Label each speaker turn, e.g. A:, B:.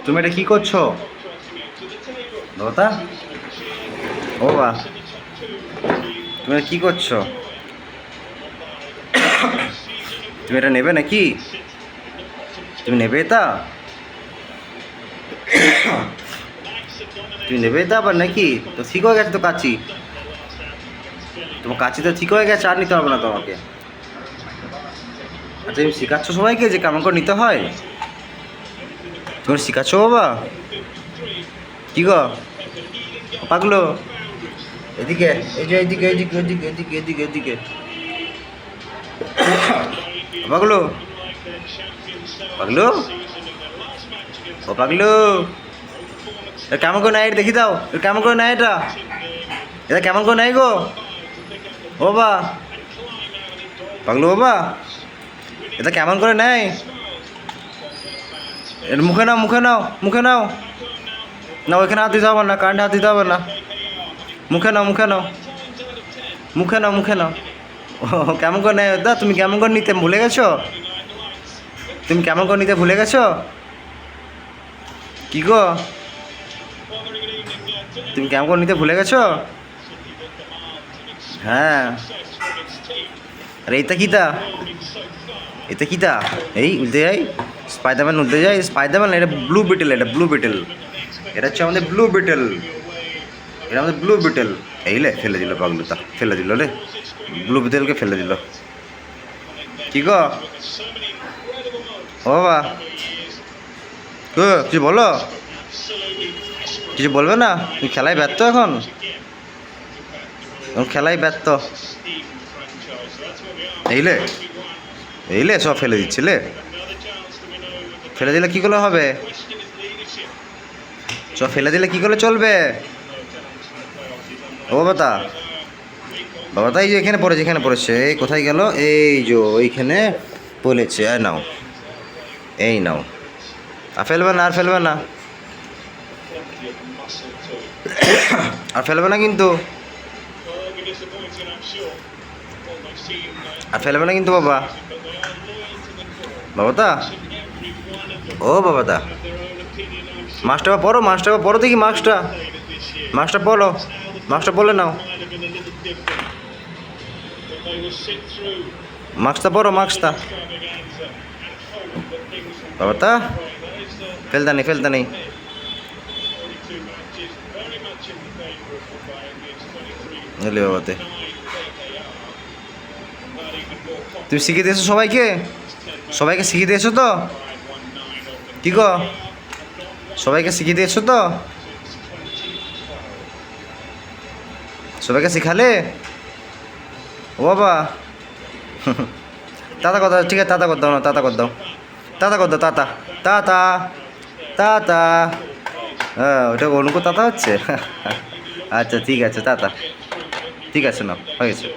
A: তুমি এটা কি করছো দাদা? ও বা, তুমি এটা কি করছো? তুমি এটা নেবে নাকি? তুমি নেবে এটা? তুমি নেবে এটা আবার নাকি? তো ঠিক হয়ে গেছে তো কাচি, তোমার কাচি তো ঠিক হয়ে গেছে, আর নিতে হবে না তোমাকে। আচ্ছা, তুমি শেখাচ্ছ সবাইকে যে কেমন করে নিতে হয়? তুমি শেখাচ্ছ বাবা? কি গো পাগলো, এদিকে, এই যে এইদিকে এইদিকে এইদিকে এদিকে এদিকে এদিকে পাগলো, পাগলো, ও পাগলো, এটা কেমন করে নেয় দেখি দাও, এটা কেমন করে নেয় এটা? এটা কেমন করে নেয় গো? ও বা, পাগলো বাবা, এটা কেমন করে নেয়? এটা মুখে নাও, মুখে নাও, মুখে নাও, না ওইখানে হাত দিতে হবে না, কারেন্টে হাত দিতে হবে না, মুখে নাও, মুখে নাও, মুখে নাও, মুখে নাও। ও কেমন করে নেয় দা? তুমি কেমন করে নিতে ভুলে গেছো? তুমি কেমন করে নিতে ভুলে গেছো? কি গো, তুমি কেমন করে নিতে ভুলে গেছো? হ্যাঁ, আরে এইটা কিতা, এটা কিতা? এই উল্টে যাই, স্পাইডারম্যান উল্টে যায়, স্পাইডারম্যান এটা ব্লু বিটেল, এটা ব্লু বিটেল, এটা হচ্ছে আমাদের ব্লু বিটেল, এটা আমাদের ব্লু বিটেল। এইলে ফেলে দিল পাগলুটা, ফেলে দিল রে, ব্লু বিটেলকে ফেলে দিল। কি গো ও বাবা, কিছু বলো, কিছু বলবে না? তুমি খেলায় ব্যর্থ এখন, এখন খেলায় ব্যর্থ। এইলে, এইলে সব ফেলে দিচ্ছিলে, ফেলে দিলে কী করে হবে? সব ফেলে দিলে কী করে চলবে? ও বাবা, বাবা তাই যে এখানে পড়েছে, এখানে পড়েছে, এই কোথায় গেল? এই যে এইখানে পড়েছে, আর নাও, এই নাও, আর ফেলবে না, আর ফেলবে না, আর ফেলবে না কিন্তু, আর ফেলবে না কিন্তু বাবা, বাবা তা, ও বাবা দা, মাস্টার পড়ো, মাস্টার পড়ো দেখি, মাস্কটা, মাস্কটা পড়ো, মাস্কটা বলে নাও, মাস্কটা পড়ো, মাস্কটা, বাবা তা, ফেলতা নেই, ফেলতা নেই। বাবাতে, তুমি শিখিয়ে দিয়েছো সবাইকে, সবাইকে শিখিয়ে দিয়েছো তো? কি গো, সবাইকে শিখিয়ে দিয়েছো তো? সবাইকে শিখালে? ও বাবা, তাতা কথা, ঠিক আছে, তাতা কর দাও না, তাতা কর দাও, তাতা কর দাও, তাতা, তাতা, তাতা, হ্যাঁ ওটা অনুকূল তাতা হচ্ছে। আচ্ছা ঠিক আছে, তাতা, ঠিক আছে, না হয়ে গেছে।